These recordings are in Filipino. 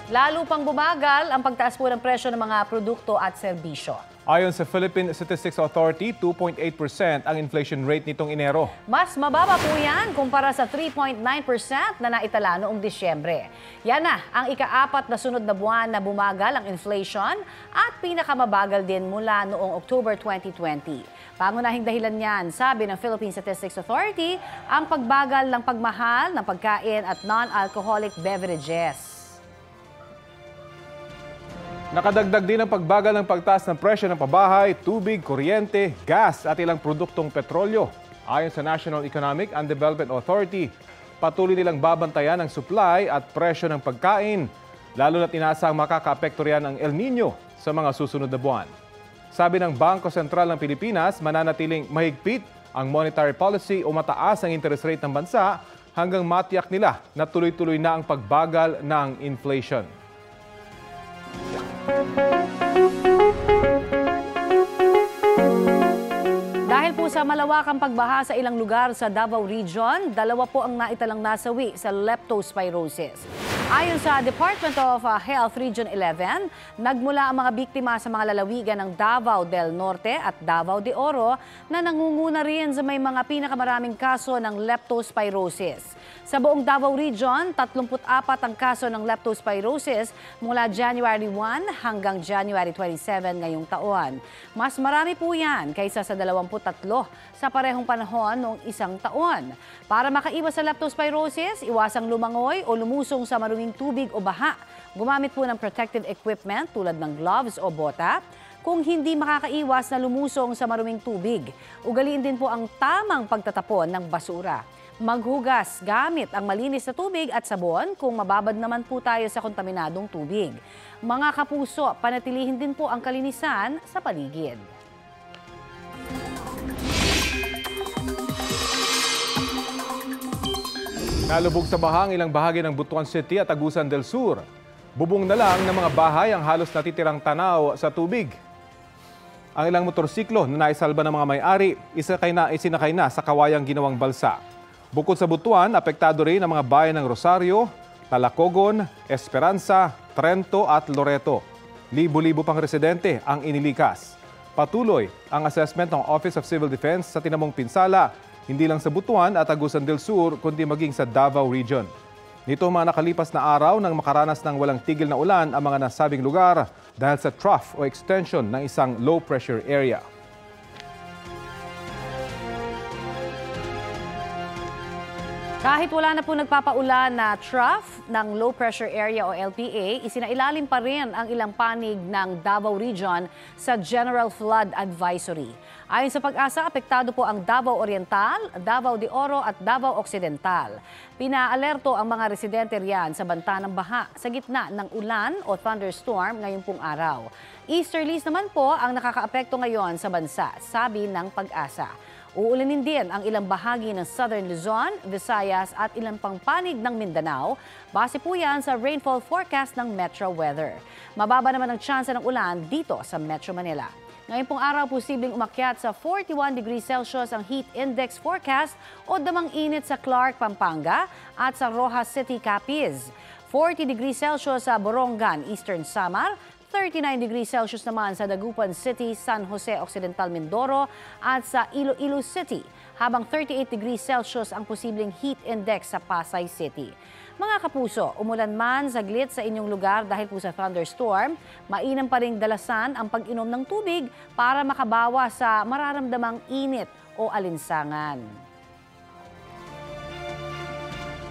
Lalo pang bumagal ang pagtaas po ng presyo ng mga produkto at serbisyo. Ayon sa Philippine Statistics Authority, 2.8% ang inflation rate nitong Enero. Mas mababa po yan kumpara sa 3.9% na naitala noong Disyembre. Yan na ang ika-4 na sunod na buwan na bumagal ang inflation at pinakamabagal din mula noong October 2020. Pangunahing dahilan niyan, sabi ng Philippine Statistics Authority, ang pagbagal ng pagmahal ng pagkain at non-alcoholic beverages. Nakadagdag din ang pagbagal ng pagtaas ng presyo ng pabahay, tubig, kuryente, gas at ilang produktong petrolyo. Ayon sa National Economic and Development Authority, patuloy nilang babantayan ang supply at presyo ng pagkain, lalo na't inaasang makakaapekto riyan ang El Nino sa mga susunod na buwan. Sabi ng Bangko Sentral ng Pilipinas, mananatiling mahigpit ang monetary policy o mataas ang interest rate ng bansa hanggang matiyak nila na tuloy-tuloy na ang pagbagal ng inflation. Dahil po sa malawakang pagbaha sa ilang lugar sa Davao Region, 2 po ang naitalang nasawi sa leptospirosis. Ayon sa Department of Health Region 11, nagmula ang mga biktima sa mga lalawigan ng Davao del Norte at Davao de Oro na nangunguna rin sa may mga pinakamaraming kaso ng leptospirosis. Sa buong Davao Region, 34 ang kaso ng leptospirosis mula January 1 hanggang January 27 ngayong taon. Mas marami po yan kaysa sa 23 sa parehong panahon noong isang taon. Para makaiwas sa leptospirosis, iwasang lumangoy o lumusong sa maruming tubig o baha. Gumamit po ng protective equipment tulad ng gloves o bota. Kung hindi makakaiwas na lumusong sa maruming tubig, ugaliin din po ang tamang pagtatapon ng basura. Maghugas gamit ang malinis na tubig at sabon kung mababad naman po tayo sa kontaminadong tubig. Mga kapuso, panatilihin din po ang kalinisan sa paligid. Nalubog sa bahang ilang bahagi ng Butuan City at Agusan del Sur. Bubong na lang ng mga bahay ang halos natitirang tanaw sa tubig. Ang ilang motorsiklo na naisalba ng mga may-ari, isinakay na sa kawayang ginawang balsa. Bukod sa Butuan, apektado rin ang mga bayan ng Rosario, Talacogon, Esperanza, Trento at Loreto. Libo-libo pang residente ang inilikas. Patuloy ang assessment ng Office of Civil Defense sa tinamong pinsala, hindi lang sa Butuan at Agusan del Sur, kundi maging sa Davao Region. Nito mga nakalipas na araw nang makaranas ng walang tigil na ulan ang mga nasabing lugar dahil sa trough o extension ng isang low-pressure area. Kahit wala na po nagpapaulan na trough ng low pressure area o LPA, isinailalim pa rin ang ilang panig ng Davao Region sa General Flood Advisory. Ayon sa Pag-asa, apektado po ang Davao Oriental, Davao de Oro at Davao Occidental. Pinaalerto ang mga residente riyan sa banta ng baha sa gitna ng ulan o thunderstorm ngayong pong araw. Easterlies naman po ang nakakaapekto ngayon sa bansa, sabi ng Pag-asa. Uulanin din ang ilang bahagi ng Southern Luzon, Visayas at ilang pang panig ng Mindanao. Base po yan sa rainfall forecast ng Metro Weather. Mababa naman ang tsansa ng ulan dito sa Metro Manila. Ngayon pong araw, posibleng umakyat sa 41 degrees Celsius ang heat index forecast o damang init sa Clark, Pampanga at sa Rojas City, Capiz. 40 degrees Celsius sa Borongan, Eastern Samar. 39 degrees Celsius naman sa Dagupan City, San Jose Occidental, Mindoro at sa Iloilo City, habang 38 degrees Celsius ang posibleng heat index sa Pasay City. Mga kapuso, umulan man saglit sa inyong lugar dahil po sa thunderstorm, mainam pa ring dalasan ang pag-inom ng tubig para makabawa sa mararamdamang init o alinsangan.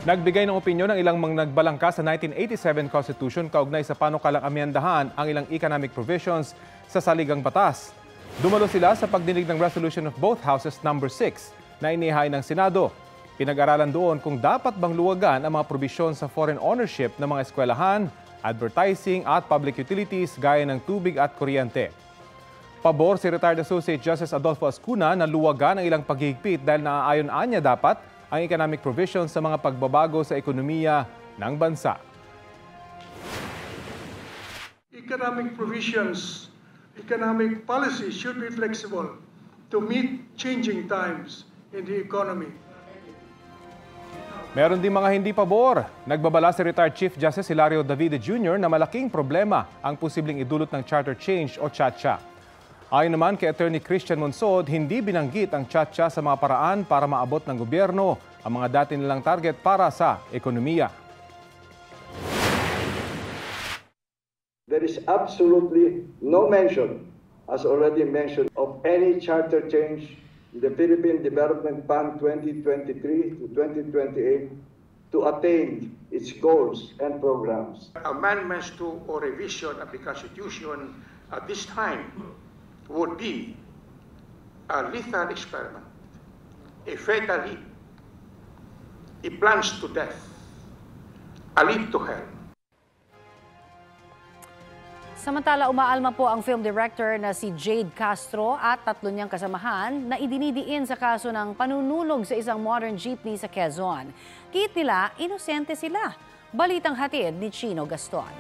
Nagbigay ng opinyon ng ilang mga nagbalangka sa 1987 Constitution kaugnay sa panukalang amyendahan ang ilang economic provisions sa saligang batas. Dumalo sila sa pagdinig ng Resolution of both Houses No. 6 na inihain ng Senado. Pinag-aralan doon kung dapat bang luwagan ang mga probisyon sa foreign ownership ng mga eskwelahan, advertising at public utilities gaya ng tubig at kuryente. Pabor si Retired Associate Justice Adolfo Ascuna na luwagan ang ilang paghihigpit dahil naaayon-anya dapat ang economic provisions sa mga pagbabago sa ekonomiya ng bansa. Economic provisions, economic policy should be flexible to meet changing times in the economy. Meron din mga hindi pabor. Nagbabala si retired Chief Justice Hilario Davide Jr. na malaking problema ang posibleng idulot ng charter change o CHATCHA. Ayon naman kay Attorney Christian Monsod, hindi binanggit ang CHATCHA sa mga paraan para maabot ng gobyerno ang mga dati nilang target para sa ekonomiya. There is absolutely no mention, as already mentioned, of any charter change in the Philippine Development Fund 2023 to 2028 to attain its goals and programs. Amendments to or revision of the Constitution at this time would be a lethal experiment, a fatal leap, a plunge to death, a leap to hell. Samantala, umaalma po ang film director na si Jade Castro at tatlo niyang kasamahan na idinidiin sa kaso ng panunulog sa isang modern jeepney sa Quezon. Kiit nila, inosente sila. Balitang hatid ni Chino Gaston.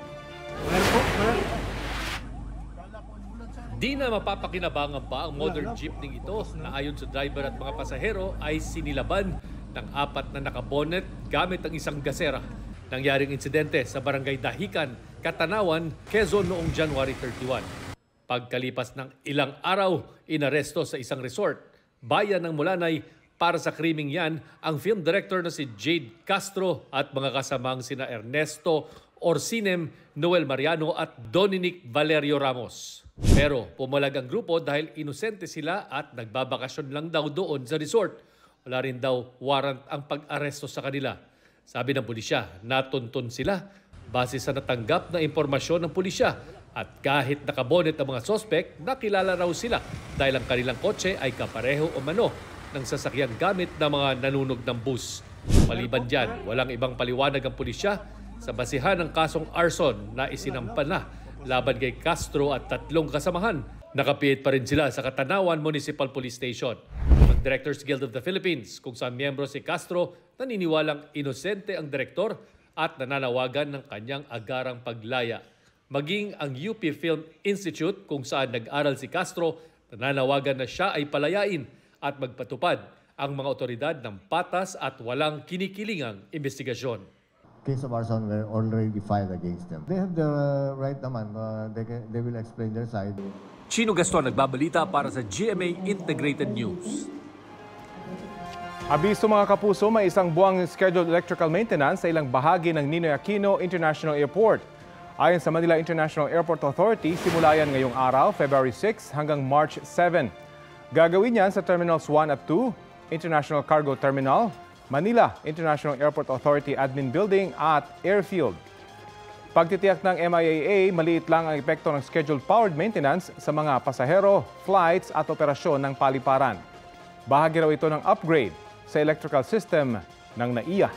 Di na mapapakinabangan pa ang modern jeepney ito na ayon sa driver at mga pasahero ay sinilaban ng 4 na nakabonet gamit ang isang gasera. Nangyaring insidente sa Barangay Dahican, Katanawan, Quezon noong January 31. Pagkalipas ng ilang araw, inaresto sa isang resort, bayan ng Mulanay. Para sa krimeng yan, ang film director na si Jade Castro at mga kasamang sina Ernesto Orsinem, Noel Mariano at Dominic Valerio Ramos. Pero pumalag ang grupo dahil inosente sila at nagbabakasyon lang daw doon sa resort. Wala rin daw warrant ang pag-aresto sa kanila. Sabi ng pulisya, natuntun sila base sa natanggap na impormasyon ng pulisya at kahit nakabonet ang mga sospek, nakilala raw sila dahil ang kanilang kotse ay kapareho o mano ng sasakyang gamit ng mga nanunog ng bus. Maliban dyan, walang ibang paliwanag ang pulisya sa basihan ng kasong arson na isinampan na laban kay Castro at 3 kasamahan. Nakapihit pa rin sila sa Katanawan Municipal Police Station. Ang Directors Guild of the Philippines, kung saan miyembro si Castro, naniniwalang inosente ang direktor at nananawagan ng kanyang agarang paglaya. Maging ang UP Film Institute, kung saan nag-aral si Castro, nananawagan na siya ay palayain at magpatupad ang mga otoridad ng patas at walang kinikilingang investigasyon. Case of arson were already filed against them. They have the right naman, they will explain their side. Chino Gaston nagbabalita para sa GMA Integrated News. Abiso mga kapuso, may isang buwang scheduled electrical maintenance sa ilang bahagi ng Ninoy Aquino International Airport. Ayon sa Manila International Airport Authority, simula yan ngayong araw, February 6 hanggang March 7. Gagawin yan sa Terminals 1 at 2, International Cargo Terminal, Manila International Airport Authority Admin Building at Airfield. Pagtitiyak ng MIAA, maliit lang ang epekto ng scheduled powered maintenance sa mga pasahero, flights at operasyon ng paliparan. Bahagi raw ito ng upgrade sa electrical system ng NAIA.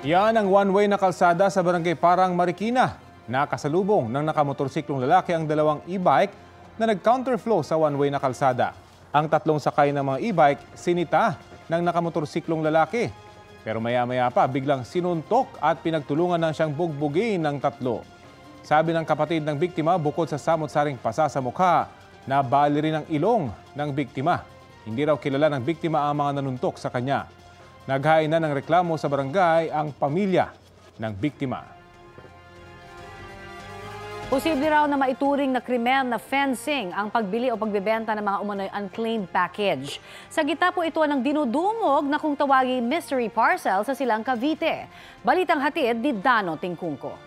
Yan ang one-way na kalsada sa Barangay Parang, Marikina. Nakasalubong ng nakamotorsiklong lalaki ang 2 e-bike na nag-counterflow sa one-way na kalsada. Ang 3 sakay ng mga e-bike sinita ng nakamotorsiklong lalaki. Pero maya-maya pa biglang sinuntok at pinagtulungan ng siyang bugbugin ng 3. Sabi ng kapatid ng biktima, bukod sa samot-saring pasa sa mukha, nabali rin ang ilong ng biktima. Hindi raw kilala ng biktima ang mga nanuntok sa kanya. Naghain na ng reklamo sa barangay ang pamilya ng biktima. Posible raw na maituring na krimen na fencing ang pagbili o pagbebenta ng mga umano'y unclaimed package. Sa gitna po ito ng dinudumog na kung tawaging mystery parcel sa Silang Cavite. Balitang hatid ni Dano Tingkungko.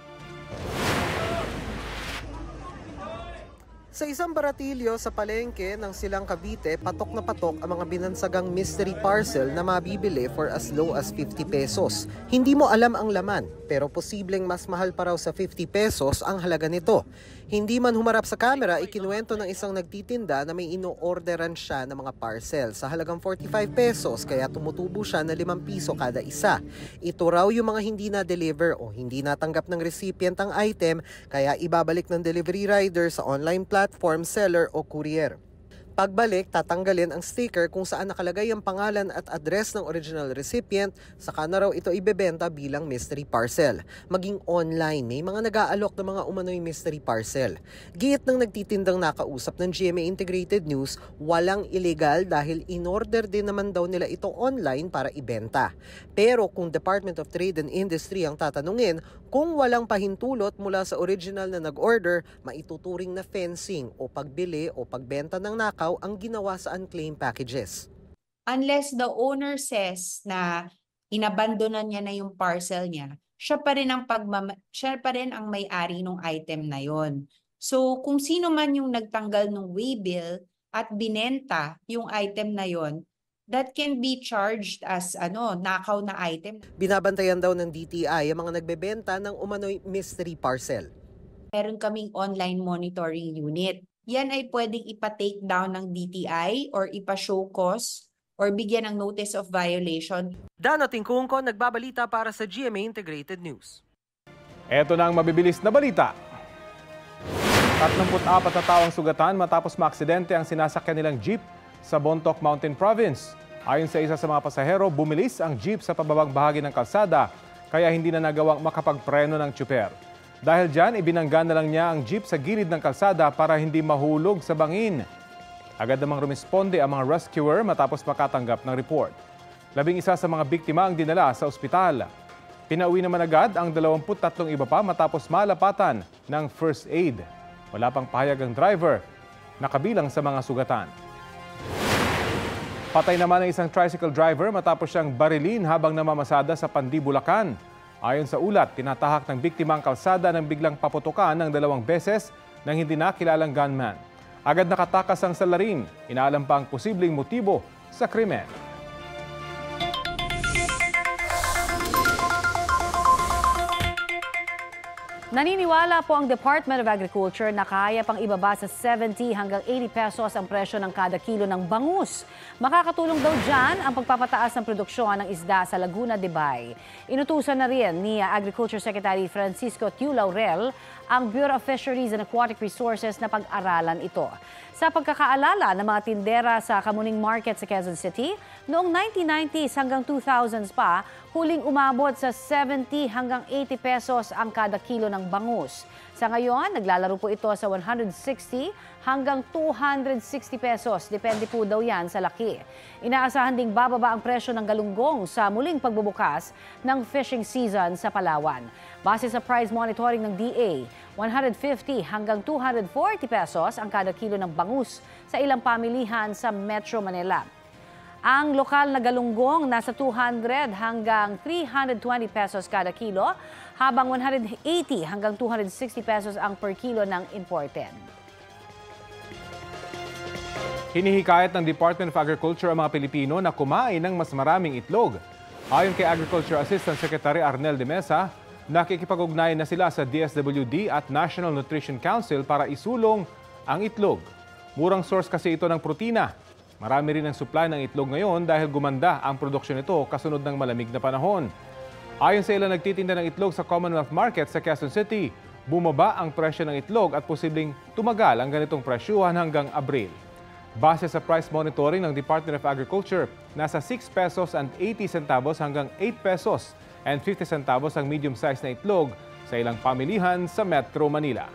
Sa isang baratilyo sa palengke ng Silang Cavite, patok na patok ang mga binansagang mystery parcel na mabibili for as low as 50 pesos. Hindi mo alam ang laman, pero posibleng mas mahal pa raw sa 50 pesos ang halaga nito. Hindi man humarap sa kamera, ikinuwento ng isang nagtitinda na may ino-orderan siya ng mga parcel sa halagang 45 pesos, kaya tumutubo siya na 5 piso kada isa. Ito raw yung mga hindi na-deliver o hindi natanggap ng recipient ang item, kaya ibabalik ng delivery rider sa online platform, seller o courier. Pagbalik, tatanggalin ang sticker kung saan nakalagay ang pangalan at address ng original recipient, saka na raw ito ibebenta bilang mystery parcel. Maging online, may mga nag-aalok ng mga umano'y mystery parcel. Giit ng nagtitindang nakausap ng GMA Integrated News, walang illegal dahil in-order din naman daw nila ito online para ibenta. Pero kung Department of Trade and Industry ang tatanungin, kung walang pahintulot mula sa original na nag-order, maituturing na fencing o pagbili o pagbenta ng nakaw ang ginawa sa unclaimed packages. Unless the owner says na inabandonan niya na yung parcel niya, siya pa rin ang may-ari ng item na yon. So kung sino man yung nagtanggal ng waybill at binenta yung item na yon, that can be charged as nakaw na item. Binabantayan daw ng DTI ang mga nagbebenta ng umano'y mystery parcel. Meron kaming online monitoring unit. Yan ay pwedeng ipa-take down ng DTI or ipa-show cause or bigyan ng notice of violation. Dano Tingkungko, nagbabalita para sa GMA Integrated News. Ito na ang mabibilis na balita. 34 na tao ang sugatan matapos maaksidente ang sinasakyan nilang jeep sa Bontoc Mountain Province. Ayon sa isa sa mga pasahero, bumilis ang jeep sa pababang bahagi ng kalsada kaya hindi na nagawang makapagpreno ng tsuper. Dahil dyan, ibinangga na lang niya ang jeep sa gilid ng kalsada para hindi mahulog sa bangin. Agad namang rumisponde ang mga rescuer matapos makatanggap ng report. 11 sa mga biktima ang dinala sa ospital. Pinauwi naman agad ang 23 iba pa matapos malapatan ng first aid. Wala pang pahayag ang driver na kabilang sa mga sugatan. Patay naman ang isang tricycle driver matapos siyang barilin habang namamasada sa Pandi, Bulacan. Ayon sa ulat, tinatahak ng biktima ang kalsada nang biglang paputukan ng 2 beses ng hindi nakilalang gunman. Agad nakatakas ang salarin. Inaalam pa ang posibleng motibo sa krimen. Naniniwala po ang Department of Agriculture na kaya pang ibaba sa 70 hanggang 80 pesos ang presyo ng kada kilo ng bangus. Makakatulong daw dyan ang pagpapataas ng produksyon ng isda sa Laguna de Bay. Inutusan na rin ni Agriculture Secretary Francisco Tiu Laurel ang Bureau of Fisheries and Aquatic Resources na pag-aralan ito. Sa pagkakaalala ng mga tindera sa Kamuning Market sa Quezon City, noong 1990s hanggang 2000s pa, huling umabot sa 70 hanggang 80 pesos ang kada kilo ng bangus. Sa ngayon, naglalaro po ito sa 160 hanggang 260 pesos. Depende po daw yan sa laki. Inaasahan ding bababa ang presyo ng galunggong sa muling pagbubukas ng fishing season sa Palawan. Base sa price monitoring ng DA, 150 hanggang 240 pesos ang kada kilo ng bangus sa ilang pamilihan sa Metro Manila. Ang lokal na galunggong nasa 200 hanggang 320 pesos kada kilo, habang 180 hanggang 260 pesos ang per kilo ng imported. Hinihikayat ng Department of Agriculture ang mga Pilipino na kumain ng mas maraming itlog. Ayon kay Agriculture Assistant Secretary Arnel de Mesa, nakikipag-ugnayan na sila sa DSWD at National Nutrition Council para isulong ang itlog. Murang source kasi ito ng protina. Marami rin ang supply ng itlog ngayon dahil gumanda ang produksyon nito kasunod ng malamig na panahon. Ayon sa ilang nagtitinda ng itlog sa Commonwealth Market sa Quezon City, bumaba ang presyo ng itlog at posibleng tumagal ang ganitong presyuhan hanggang Abril. Base sa price monitoring ng Department of Agriculture, nasa 6 pesos and 80 centavos hanggang 8 pesos and 50 centavos ang medium size na itlog sa ilang pamilihan sa Metro Manila.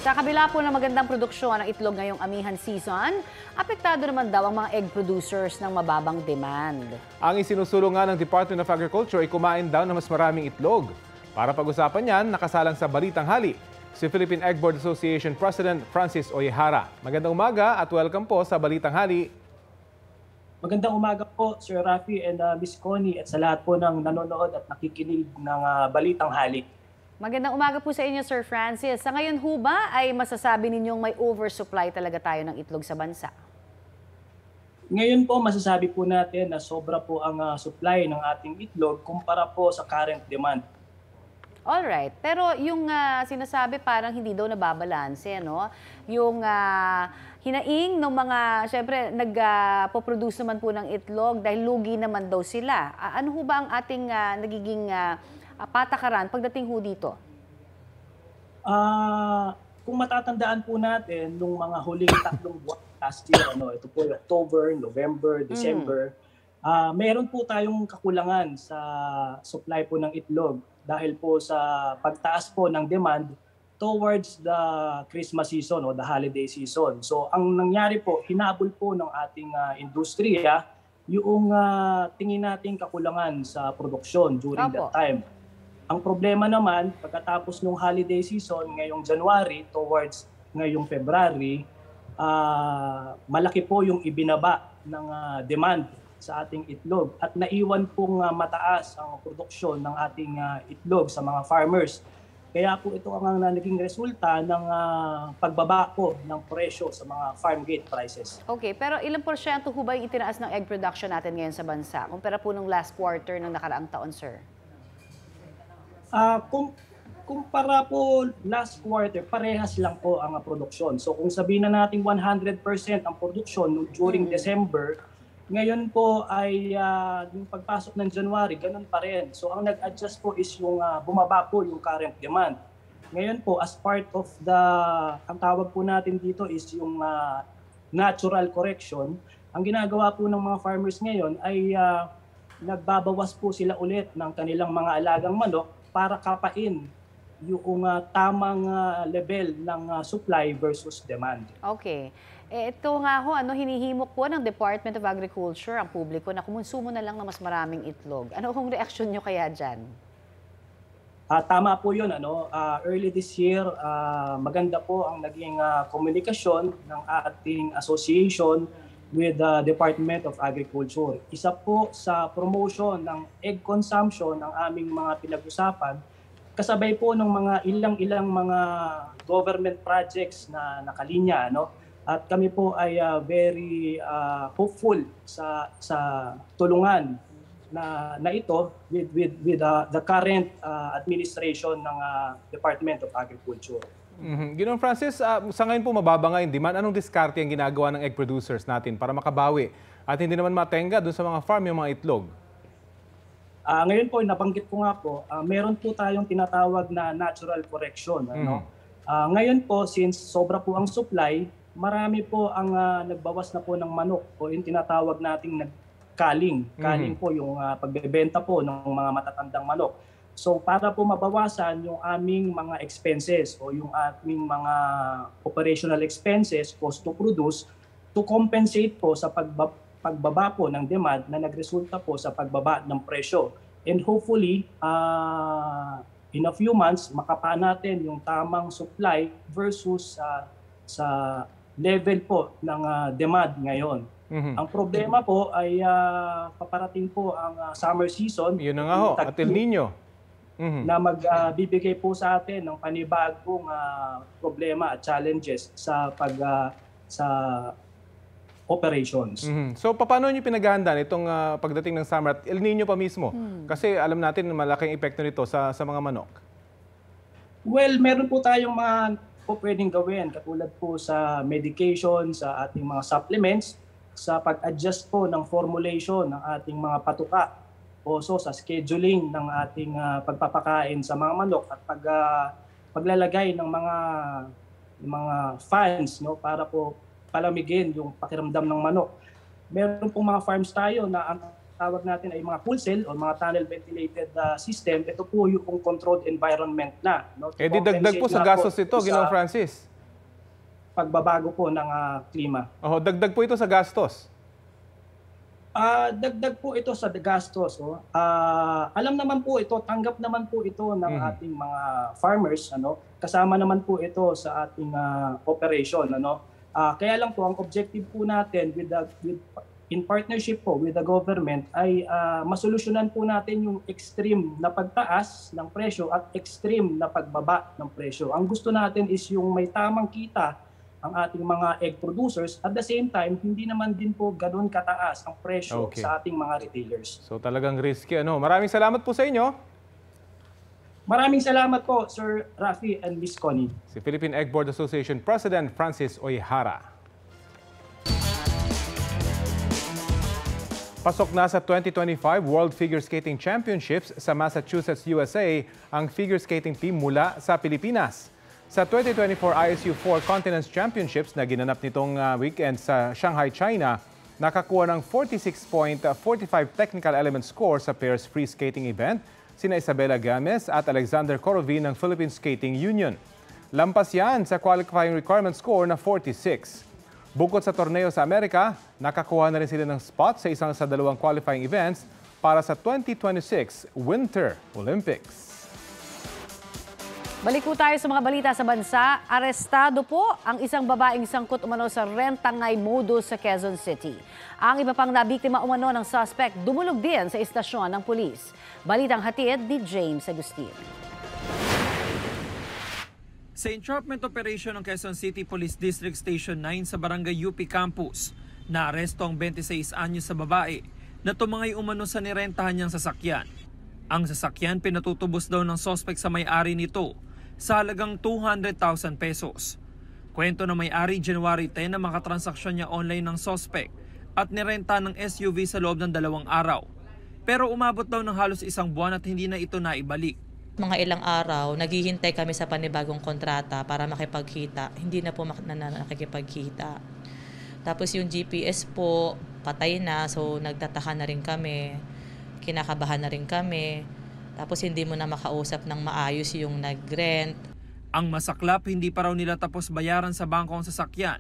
Sa kabila po ng magandang produksyon ng itlog ngayong amihan season, apektado naman daw ang mga egg producers ng mababang demand. Ang isinusulong nga ng Department of Agriculture ay kumain daw ng mas maraming itlog. Para pag-usapan yan, nakasalang sa Balitang Hali si Philippine Egg Board Association President Francis Oyehara. Magandang umaga at welcome po sa Balitang Hali. Magandang umaga po, Sir Rafi and Miss Connie at sa lahat po ng nanonood at nakikinig ng Balitang Hali. Magandang umaga po sa inyo, Sir Francis. Sa ngayon ho ba ay masasabi ninyong may oversupply talaga tayo ng itlog sa bansa? Ngayon po masasabi po natin na sobra po ang supply ng ating itlog kumpara po sa current demand. Alright, pero yung sinasabi parang hindi daw nababalanse, no? Yung hinaing ng mga, syempre, nagpo-produce naman po ng itlog dahil lugi naman daw sila. Ano ho ba ang ating nagiging patakaran pagdating ho dito? kung matatandaan po natin, nung mga huling 3 buwan last year, ito po October, November, December, meron po tayong kakulangan sa supply po ng itlog dahil po sa pagtaas po ng demand towards the Christmas season o the holiday season. So ang nangyari po, hinabol po ng ating industriya yung tingin nating kakulangan sa produksyon during that time. Ang problema naman, pagkatapos ng holiday season ngayong January towards ngayong February, malaki po yung ibinaba ng demand sa ating itlog at naiwan pong mataas ang produksyon ng ating itlog sa mga farmers. Kaya po ito ang naging resulta ng pagbaba po ng presyo sa mga farm gate prices. Okay, pero ilang porsyento ho ba yung itinaas ng egg production natin ngayon sa bansa kumpara po nung last quarter ng nakaraang taon, sir? Kumpara po last quarter, parehas lang po ang produksyon. So kung sabihin na natin 100% ang produksyon during December, ngayon po ay yung pagpasok ng January, ganun pa rin. So ang nag-adjust po is yung bumaba po yung current demand. Ngayon po as part of ang tawag po natin dito is yung natural correction. Ang ginagawa po ng mga farmers ngayon ay nagbabawas po sila ulit ng kanilang mga alagang manok para kapain yung tamang level ng supply versus demand. Okay. Ito nga ho, hinihimok po ng Department of Agriculture ang publiko na kumonsumo na lang ng mas maraming itlog. Ano kung reaksyon nyo kaya dyan? Tama po yun. Early this year, maganda po ang naging komunikasyon ng ating association with the Department of Agriculture. Isa po sa promotion ng egg consumption ng aming mga pinag-usapan, kasabay po ng mga ilang mga government projects na nakalinya. At kami po ay very hopeful sa tulungan na ito with the current administration ng Department of Agriculture. Ginoong Francis, sa ngayon po mababa nga yung demand. Anong diskarte ang ginagawa ng egg producers natin para makabawi at hindi naman matenga doon sa mga farm yung mga itlog? Ngayon po, nabanggit ko nga po, meron po tayong tinatawag na natural correction. Ngayon po, since sobra po ang supply, marami po ang nagbawas na po ng manok o yung tinatawag nating nagkaling. Kaling po yung pagbebenta po ng mga matatandang manok. So para po mabawasan yung aming mga expenses o yung aming mga operational expenses, cost to produce, to compensate po sa pagbaba po ng demand na nagresulta po sa pagbaba ng presyo. And hopefully, in a few months, makapa natin yung tamang supply versus sa level po ng demand ngayon. Ang problema po ay paparating po ang summer season. Yun na nga ho, at El Nino. Na magbibigay po sa atin ng panibagong problema at challenges sa operations. So paano niyo pinaghahandaan itong pagdating ng summer at El Nino pa mismo? Kasi alam natin malaking epekto nito sa mga manok. Well, meron po tayong mga pwedeng gawin katulad po sa medication, sa ating mga supplements, sa pag-adjust po ng formulation ng ating mga patuka, also sa scheduling ng ating pagpapakain sa mga manok at paglalagay ng mga fans para po palamigin yung pakiramdam ng manok. Meron pong mga farms tayo na ang tawag natin ay mga cool cell o mga tunnel ventilated system. Ito po yung controlled environment na. Didagdag po sa gastos ito, Ginoong Francis. Pagbabago po ng klima. Dagdag po ito sa gastos. Dagdag po ito sa gastos. Alam naman po ito, tanggap naman po ito ng ating mga farmers. Kasama naman po ito sa ating operation. Kaya lang po, ang objective po natin in partnership po with the government ay masolusyonan po natin yung extreme na pagtaas ng presyo at extreme na pagbaba ng presyo. Ang gusto natin is yung may tamang kita ang ating mga egg producers. At the same time, hindi naman din po ganoon kataas ang presyo sa ating mga retailers. So talagang risky. Maraming salamat po sa inyo. Maraming salamat po, Sir Rafi and Miss Connie. Si Philippine Egg Board Association President Francis Oihara. Pasok na sa 2025 World Figure Skating Championships sa Massachusetts, USA ang figure skating team mula sa Pilipinas. Sa 2024 ISU 4 Continents Championships na ginanap nitong weekend sa Shanghai, China, nakakuha ng 46.45 technical element score sa pairs free skating event sina Isabela Gamez at Alexander Korovin ng Philippine Skating Union. Lampas yan sa qualifying requirement score na 46. Bukod sa torneo sa Amerika, nakakuha na rin sila ng spot sa isang sa dalawang qualifying events para sa 2026 Winter Olympics. Balik po tayo sa mga balita sa bansa. Arestado po ang isang babaeng sangkot umano sa rentangay modus sa Quezon City. Ang iba pang nabiktima umano ng suspect dumulog din sa istasyon ng pulis. Balitang hatid ni James Agustin. Sa entrapment operation ng Quezon City Police District Station 9 sa Barangay UP Campus, naaresto ang 26 anyos sa babae na tumangay umano sa nirentahan niyang sasakyan. Ang sasakyan pinatutubos daw ng suspect sa may-ari nito sa halagang 200,000 pesos. Kwento na may-ari January 10 na makatransaksyon niya online ng suspect at nirenta ng SUV sa loob ng 2 araw. Pero umabot daw ng halos 1 buwan at hindi na ito naibalik. Mga ilang araw, naghihintay kami sa panibagong kontrata para makipagkita. Hindi na po nakikipagkita. Tapos yung GPS po, patay na, so nagtataka na rin kami. Kinakabahan na rin kami. Tapos hindi mo na makausap ng maayos yung nag-rent. Ang masaklap, hindi pa raw nila tapos bayaran sa bangko ang sasakyan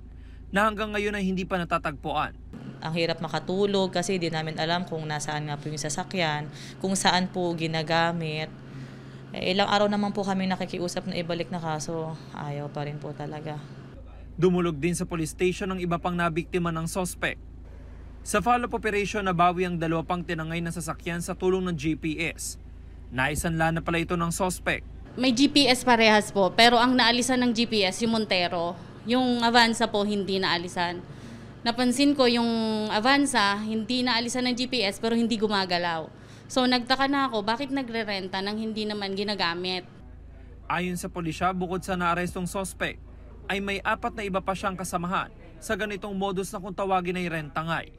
na hanggang ngayon ay hindi pa natatagpuan. Ang hirap makatulog kasi di namin alam kung nasaan nga po yung sasakyan, kung saan po ginagamit. Ilang araw naman po kami nakikiusap na ibalik na kaso ayaw pa rin po talaga. Dumulog din sa police station ang iba pang nabiktima ng suspect. Sa follow-up operation, nabawi ang 2 pang tinangay na sasakyan sa tulong ng GPS. Naisanla na pala ito ng suspect. May GPS parehas po, pero ang naalisan ng GPS yung Montero. Yung Avanza po hindi naalisan. Napansin ko yung Avanza hindi naalisan ng GPS pero hindi gumagalaw. So nagtaka na ako bakit nagre-renta nang hindi naman ginagamit. Ayon sa pulisya, bukod sa naarestong suspect, ay may 4 na iba pa siyang kasamahan sa ganitong modus na kung tawagin ay rentangay.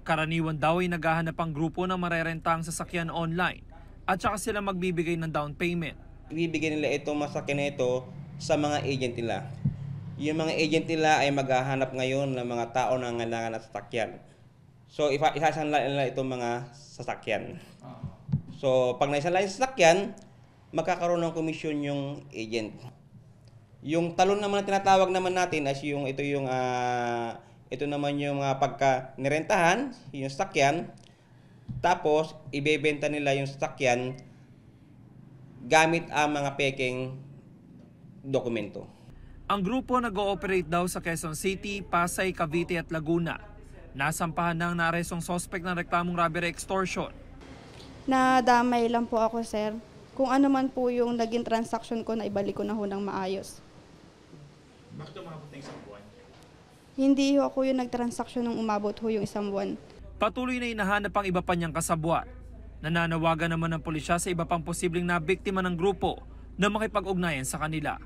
Karaniwan daw ay naghahanap ang grupo ng marerenta ang sasakyan online at saka sila magbibigay ng down payment. Ibibigay nila itong masakyan na ito sa mga agent nila. Yung mga agent nila ay maghahanap ngayon ng mga tao na ngailangan ng sasakyan. So isasanla nila itong mga sasakyan. So pag naisanla yung sasakyan, magkakaroon ng komisyon yung agent. Yung talon naman na tinatawag naman natin as yung ito naman yung pagka nirentahan, yung sasakyan. Tapos ibebenta nila yung sasakyan gamit ang mga peking dokumento. Ang grupo nag-ooperate daw sa Quezon City, Pasay, Cavite at Laguna. Nasampahan ng naarestong suspect ng reklamong robbery extortion. Nadamay lang po ako, sir. Kung ano man po yung naging transaction ko, na ibalik ko na ho ng maayos. Bakit umabot ng 1 buwan? Hindi ho ako yung nagtransaksyon nung umabot ho yung 1 buwan. Patuloy na hinahanap ang iba pa niyang kasabwat. Nananawagan naman ng pulisya sa iba pang posibleng nabiktima ng grupo na makipag-ugnayan sa kanila.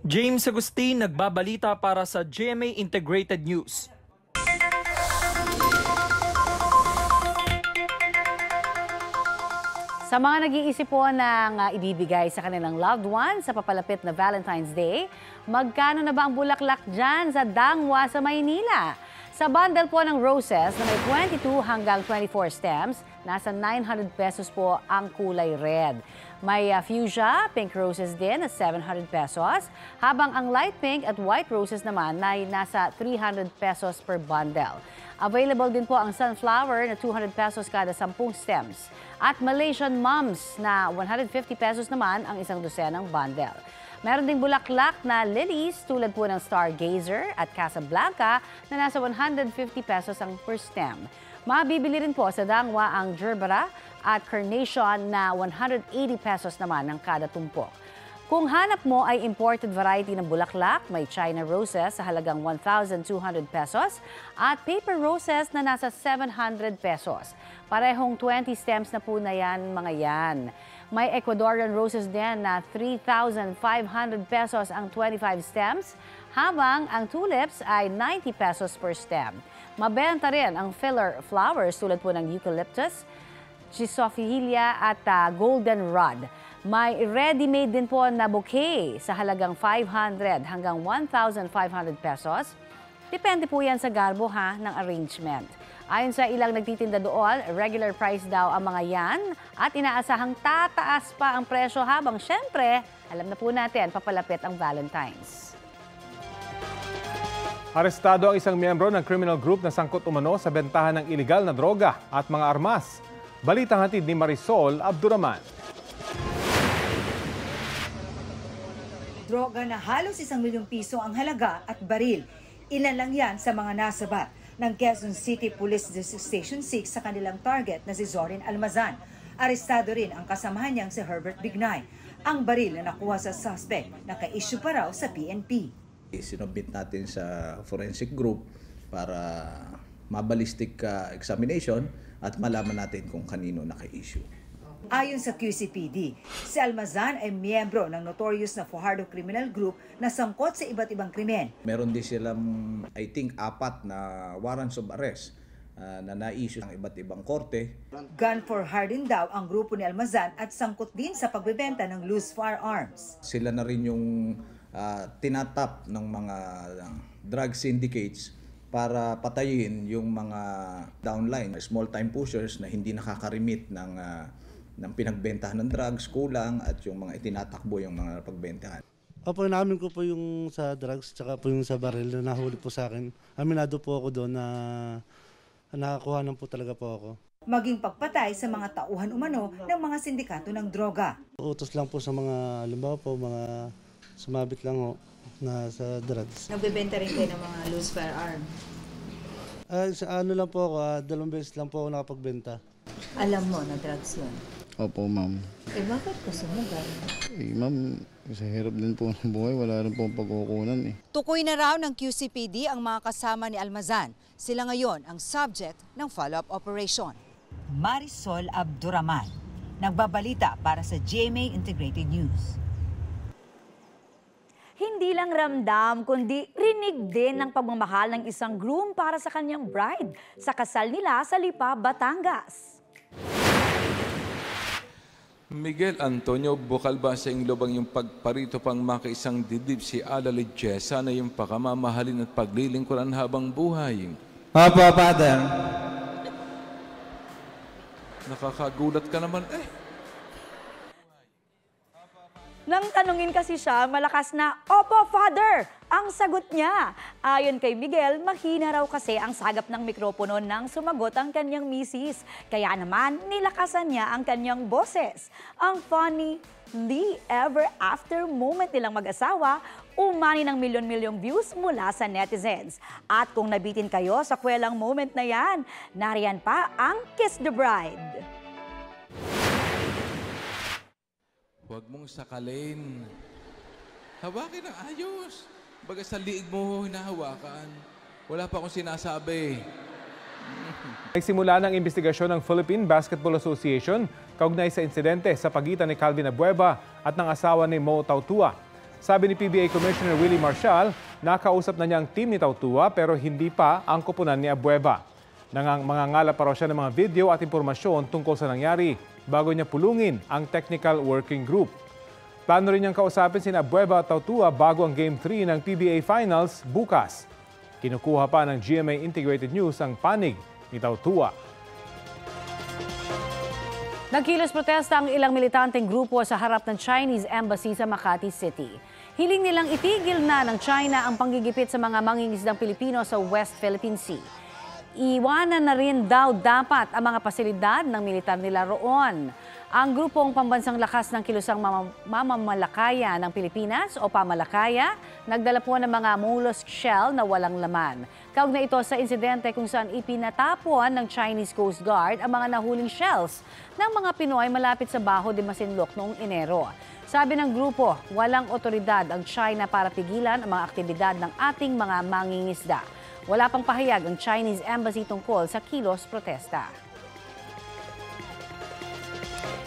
James Agustin, nagbabalita para sa GMA Integrated News. Sa mga nag-iisip po ng ibibigay sa kanilang loved one sa papalapit na Valentine's Day, magkano na ba ang bulaklak dyan sa Dangwa sa Maynila? Sa bundle po ng roses na may 22 hanggang 24 stems, nasa 900 pesos po ang kulay red. May fuchsia, pink roses din na 700 pesos, habang ang light pink at white roses naman ay nasa 300 pesos per bundle. Available din po ang sunflower na 200 pesos kada 10 stems. At Malaysian mums na 150 pesos naman ang isang dosenang bundle. Meron ding bulaklak na lilies tulad po ng Stargazer at Casablanca na nasa 150 pesos ang per stem. Mabibili rin po sa Dangwa ang Gerbera at Carnation na 180 pesos naman ang kada tumpok. Kung hanap mo ay imported variety ng bulaklak, may China roses sa halagang 1,200 pesos at paper roses na nasa 700 pesos. Parehong 20 stems na po na yan, mga yan. May Ecuadorian roses din na 3,500 pesos ang 25 stems, habang ang tulips ay 90 pesos per stem. Mabenta rin ang filler flowers tulad po ng eucalyptus, Chisophilia at goldenrod. May ready-made din po na bouquet sa halagang 500 hanggang 1,500 pesos. Depende po yan sa garbo ng arrangement. Ayon sa ilang nagtitinda doon, regular price daw ang mga yan at inaasahang tataas pa ang presyo habang syempre, alam na po natin, papalapit ang Valentine's. Arestado ang isang miyembro ng criminal group na sangkot umano sa bentahan ng iligal na droga at mga armas. Balitang hatid ni Marisol Abduraman. Droga na halos 1 milyong piso ang halaga at baril. Ilan lang yan sa mga nasabat ng Quezon City Police District Station 6 sa kanilang target na si Zorin Almazan. Arestado rin ang kasamahan niyang si Herbert Bignay. Ang baril na nakuha sa suspect naka-issue pa raw sa PNP. Sinubmit natin sa forensic group para mabalistic examination at malaman natin kung kanino naka-issue. Ayon sa QCPD, si Almazan ay miyembro ng notorious na Fajardo Criminal Group na sangkot sa iba't ibang krimen. Meron din silang, I think, 4 na warrants of arrest na na-issue ng iba't ibang korte. Gun for hire din daw ang grupo ni Almazan at sangkot din sa pagbebenta ng loose firearms. Sila na rin yung tinatap ng mga drug syndicates para patayin yung mga downline, small-time pushers na hindi nakakarimit ng pinagbentahan ng drugs, kulang, at yung mga itinatakbo yung mga pagbentahan. Opo, namin ko po yung sa drugs tsaka po yung sa baril na nahuli po sa akin. Aminado po ako doon na nakakuha po talaga po ako. Maging pagpatay sa mga tauhan umano ng mga sindikato ng droga. Utos lang po sa mga, halimbawa po, mga sumabit lang ho na sa drugs. Nagbebenta rin kayo ng mga loose firearm? Sa ano lang po ako, 2 beses lang po ako nakapagbenta. Alam mo na drugs yun? Opo, ma'am. Bakit ko sumugal? Ma'am, sa hirap din po ng buhay, wala rin po pagkukunan Tukoy na raw ng QCPD ang mga kasama ni Almazan. Sila ngayon ang subject ng follow-up operation. Marisol Abduraman, nagbabalita para sa GMA Integrated News. Hindi lang ramdam, kundi rinig din ng pagmamahal ng isang groom para sa kanyang bride sa kasal nila sa Lipa, Batangas. Miguel Antonio, bukal ba sa inglobang yung pagparito pang makaisang dibdib si Ala Lidjesa na yung pakamamahalin at paglilingkuran habang buhay? Opo, Father. Nakakagulat ka naman Nang tanungin kasi siya, malakas na, "Opo, Father!" ang sagot niya. Ayon kay Miguel, mahina raw kasi ang sagap ng mikropono nang sumagot ang kanyang misis. Kaya naman, nilakasan niya ang kanyang boses. Ang funny ever after moment nilang mag-asawa, umani ng milyon-milyong views mula sa netizens. At kung nabitin kayo sa kwelang moment na yan, nariyan pa ang Kiss the Bride. Huwag mong sakalin. Hawakin ang ayos. Baga sa liig mo hinahawakan. Wala pa akong sinasabi. Nagsimula ng investigasyon ng Philippine Basketball Association kaugnay sa insidente sa pagitan ni Calvin Abueva at ng asawa ni Mo Tautua. Sabi ni PBA Commissioner Willie Marcial, nakausap na niya ang team ni Tautua pero hindi pa ang koponan ni Abueva. Mangangala pa raw siya ng mga video at impormasyon tungkol sa nangyari bago niya pulungin ang Technical Working Group. Plano rin niyang kausapin sina Abueva at Tautua bago ang Game 3 ng PBA Finals bukas. Kinukuha pa ng GMA Integrated News ang panig ni Tautua. Nagkilos protesta ang ilang militanteng grupo sa harap ng Chinese Embassy sa Makati City. Hiling nilang itigil na ng China ang panggigipit sa mga mangingisdang Pilipino sa West Philippine Sea. Iwanan na rin daw dapat ang mga pasilidad ng militar nila roon. Ang grupong pambansang lakas ng kilusang mamamalakaya ng Pilipinas o Pamalakaya, nagdala po ng mga mollusk shell na walang laman. Kaugnay ito sa insidente kung saan ipinatapon ng Chinese Coast Guard ang mga nahuling shells ng mga Pinoy malapit sa Baho de Masinloc noong Enero. Sabi ng grupo, walang otoridad ang China para pigilan ang mga aktibidad ng ating mga mangingisda. Wala pang pahayag ang Chinese Embassy tungkol sa kilos protesta.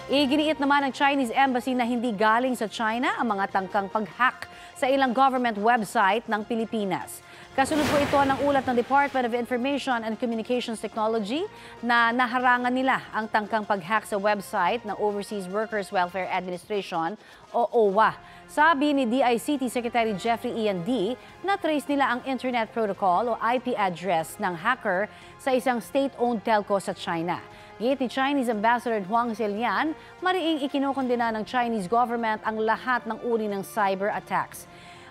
Iginiit naman ng Chinese Embassy na hindi galing sa China ang mga tangkang pag-hack sa ilang government website ng Pilipinas. Kasunod po ito ng ulat ng Department of Information and Communications Technology na naharangan nila ang tangkang pag-hack sa website ng Overseas Workers Welfare Administration o OWA. Sabi ni DICT Secretary Jeffrey Ian D. na trace nila ang Internet Protocol o IP address ng hacker sa isang state-owned telco sa China. Gate ni Chinese Ambassador Huang Zilian, mariing ikinokondena ng Chinese government ang lahat ng uri ng cyber attacks.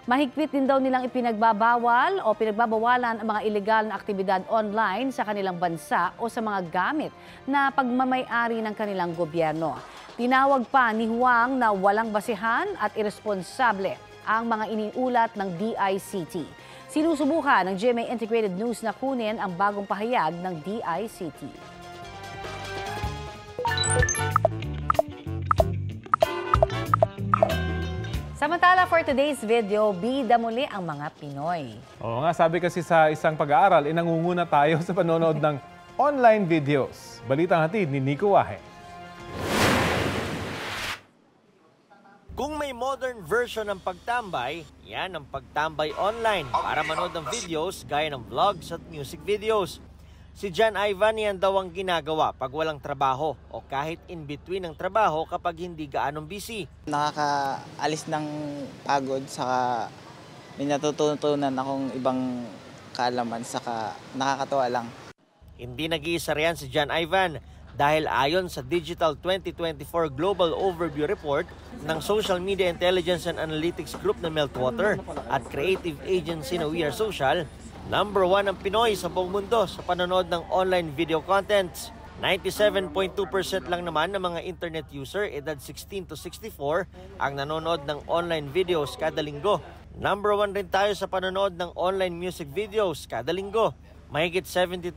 Mahigpit din daw nilang ipinagbabawal o pinagbabawalan ang mga ilegal na aktibidad online sa kanilang bansa o sa mga gamit na pagmamay-ari ng kanilang gobyerno. Tinawag pa ni Huang na walang basihan at irresponsable ang mga iniulat ng DICT. Sinusubukan ng GMA Integrated News na kunin ang bagong pahayag ng DICT. Samantala, for today's video, bida muli ang mga Pinoy. Oo nga, sabi kasi sa isang pag-aaral, nangunguna tayo sa panonood ng online videos. Balitang hatid ni Nico Wahe. Kung may modern version ng pagtambay, yan ang pagtambay online para manood ng videos gaya ng vlogs at music videos. Si John Ivan yan daw ang ginagawa pag walang trabaho o kahit in between ng trabaho kapag hindi gaanong busy. Nakakaalis ng pagod, saka may natutunan akong ibang kaalaman, saka nakakatuwa lang. Hindi nag-iisa riyan si John Ivan dahil ayon sa Digital 2024 Global Overview Report ng Social Media Intelligence and Analytics Group na Meltwater at creative agency na We Are Social, number 1 ang Pinoy sa buong mundo sa panonood ng online video contents. 97.2% lang naman ng mga internet user edad 16 to 64 ang nanonood ng online videos kada linggo. Number 1 rin tayo sa panonood ng online music videos kada linggo. Mahigit 72%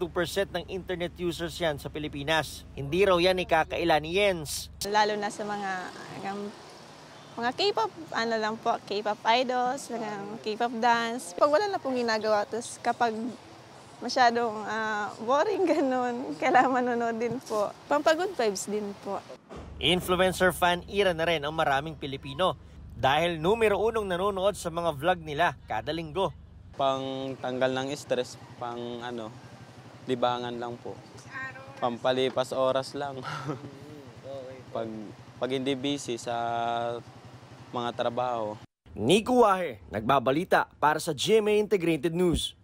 ng internet users yan sa Pilipinas. Hindi raw yan ikakaila ni Jens. Lalo na sa mga K-pop, K-pop idols, K-pop dance. Pag wala na pong ginagawa, tapos kapag masyadong boring ganun, kailangan manonood din po. Pampagood vibes din po. Influencer fan era na rin ang maraming Pilipino dahil numero 1 nanonood sa mga vlog nila kada linggo. Pang tanggal ng stress, pang libangan lang po. Pampalipas oras lang. pag hindi busy sa mga trabaho. Nico Wahe, nagbabalita para sa GMA Integrated News.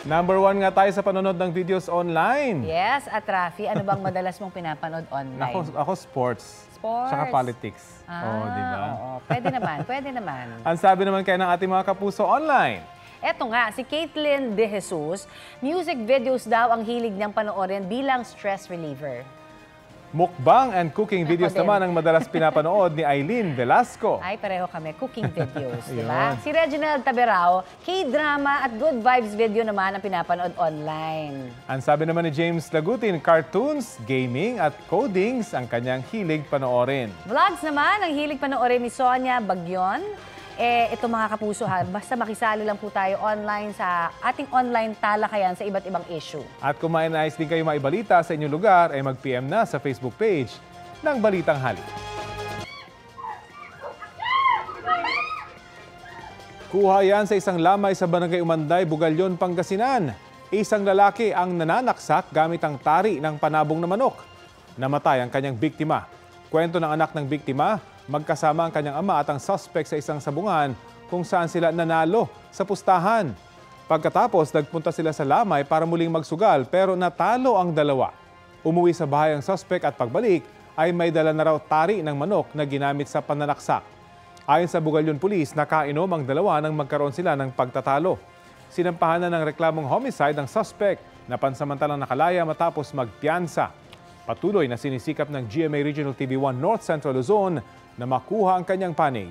Number 1 nga tayo sa panonood ng videos online. Yes, at Rafi, ano bang madalas mong pinapanood online? Ako sports. Sports? Saka politics. Di ba? Oo. Pwede naman, pwede naman. Ang sabi naman kaya ng ating mga kapuso online. Eto nga, si Caitlin De Jesus, music videos daw ang hilig niyang panoorin bilang stress reliever. Mukbang and cooking videos naman ang madalas pinapanood ni Aileen Velasco. Ay, pareho kami. Cooking videos, di ba? Si Reginald Taberao, K-drama at good vibes video naman ang pinapanood online. Ang sabi naman ni James Lagutin, cartoons, gaming at codings ang kanyang hilig panoorin. Vlogs naman ang hilig panoorin ni Sonia Bagyon. Ito mga kapuso ha, basta makisali lang po tayo online sa ating online talakayan sa iba't ibang issue. At kung nais din kayo maibalita sa inyong lugar, ay mag-PM na sa Facebook page ng Balitang Hali. Kuha yan sa isang lamay sa Barangay Umanday, Bugalyon, Pangasinan. Isang lalaki ang nananaksak gamit ang tari ng panabong na manok. Namatay ang kanyang biktima. Kwento ng anak ng biktima, magkasama ang kanyang ama at ang suspect sa isang sabungan kung saan sila nanalo sa pustahan. Pagkatapos, nagpunta sila sa lamay para muling magsugal pero natalo ang dalawa. Umuwi sa bahay ang suspect at pagbalik ay may dala na raw tari ng manok na ginamit sa pananaksak. Ayon sa Bugalyon Police, nakainom ang dalawa nang magkaroon sila ng pagtatalo. Sinampahan na ng reklamong homicide ang suspect na pansamantalang nakalaya matapos magpiyansa. Patuloy na sinisikap ng GMA Regional TV1 North Central Luzon na makuha ang kanyang panig.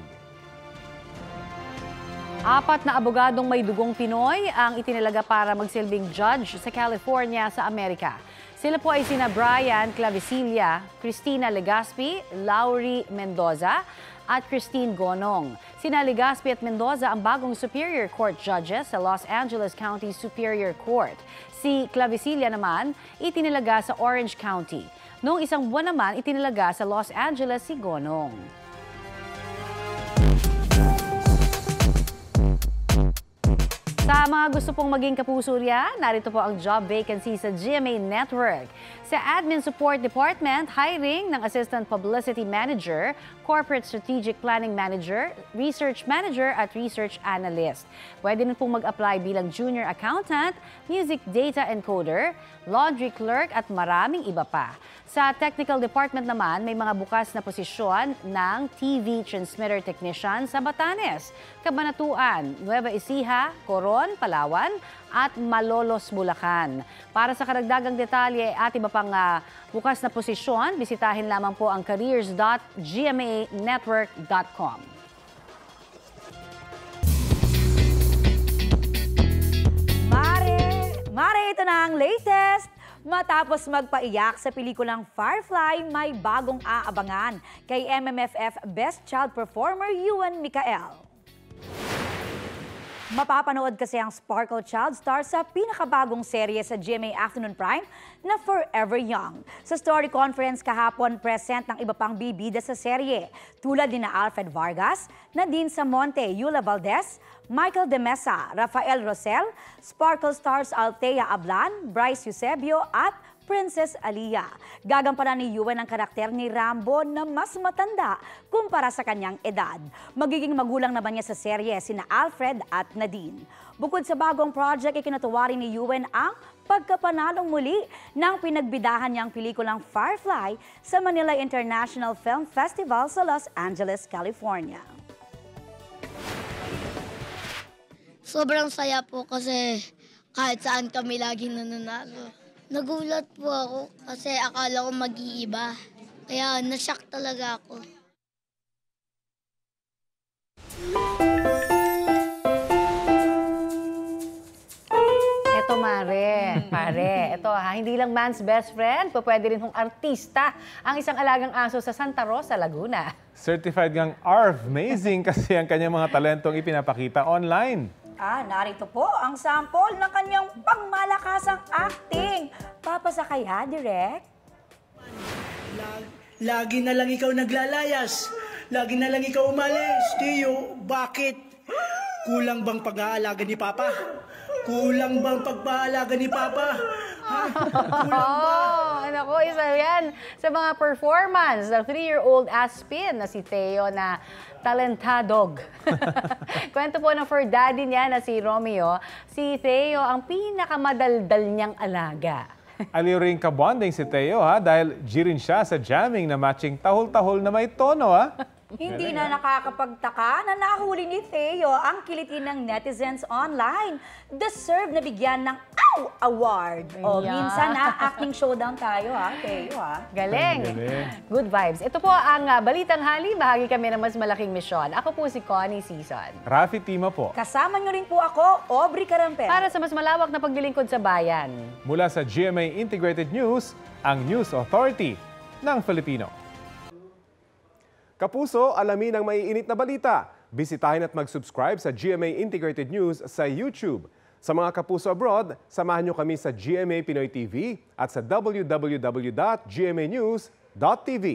4 na abogadong may dugong Pinoy ang itinalaga para magsilbing judge sa California sa Amerika. Sila po ay sina Brian Clavicilla, Cristina Legaspi, Laurie Mendoza at Christine Gonong. Sina Legaspi at Mendoza ang bagong Superior Court judges sa Los Angeles County Superior Court. Si Clavicilla naman itinalaga sa Orange County. Noong isang buwan naman itinalaga sa Los Angeles si Gonong. Sa mga gusto pong maging kapusurya, narito po ang job vacancy sa GMA Network. Sa Admin Support Department, hiring ng Assistant Publicity Manager, Corporate Strategic Planning Manager, Research Manager at Research Analyst. Pwede rin pong mag-apply bilang Junior Accountant, Music Data Encoder, Laundry Clerk at maraming iba pa. Sa Technical Department naman, may mga bukas na posisyon ng TV Transmitter Technician sa Batanes, Cabanatuan, Nueva Ecija, Coron, Palawan at Malolos, Bulacan. Para sa karagdagang detalye at iba pang bukas na posisyon, bisitahin lamang po ang careers.gmanetwork.com. Mare, ito na ang latest! Matapos magpaiyak sa pelikulang Firefly, may bagong aabangan kay MMFF Best Child Performer Yuan Micael. Mapapanood kasi ang Sparkle Child Star sa pinakabagong serye sa GMA Afternoon Prime na Forever Young. Sa story conference kahapon, present ng iba pang bibida sa serye tulad ni Alfred Vargas, Nadine Samonte, Yula Valdez, Michael De Mesa, Rafael Rosel, Sparkle Stars Althea Ablan, Bryce Eusebio at Princess Aliyah. Gagampanan ni Yuan ang karakter ni Rambo na mas matanda kumpara sa kanyang edad. Magiging magulang naman niya sa serye sina Alfred at Nadine. Bukod sa bagong project, ikinatuwa rin ni Yuan ang pagkapanalong muli ng pinagbidahan niyang pelikulang Firefly sa Manila International Film Festival sa Los Angeles, California. Sobrang saya po kasi kahit saan kami lagi nananalo. Nagulat po ako kasi akala ko mag-iiba. Kaya nashock talaga ako. Eto pare, ito hindi lang man's best friend, pwede rin hong artista ang isang alagang aso sa Santa Rosa, Laguna. Certified ngang amazing kasi ang kanyang mga talentong ipinapakita online. Narito po ang sample ng kanyang pangmalakasang acting. Papasakay ha, Direk? Lagi na lang ikaw naglalayas. Lagi na lang ikaw umalis. Tiyo, bakit? Kulang bang pag-aalaga ni Papa? Kulang bang pag-aalaga ni Papa? Ha? Kulang ba? Nako, isa yan sa mga performance ng 3-year-old Aspin na si Theo na talentadog. Kwento po ng fur daddy niya na si Romeo, si Theo ang pinakamadaldal niyang alaga. Aliw rin kabonding si Theo dahil G rin siya sa jamming na matching tahol-tahol na may tono Hindi na nakakapagtaka na nahuli ni Theo ang kilitin ng netizens online. Deserve na bigyan ng OW Award. Minsan acting showdown tayo Theo Galing. Good vibes. Ito po ang Balitang Hali. Bahagi kami ng mas malaking misyon. Ako po si Connie Season. Rafi Tima po. Kasama nyo rin po ako, Aubrey Carampel. Para sa mas malawak na paglilingkod sa bayan. Mula sa GMA Integrated News, ang News Authority ng Filipino. Kapuso, alamin ang maiinit na balita. Bisitahin at mag-subscribe sa GMA Integrated News sa YouTube. Sa mga kapuso abroad, samahan nyo kami sa GMA Pinoy TV at sa www.gmanews.tv.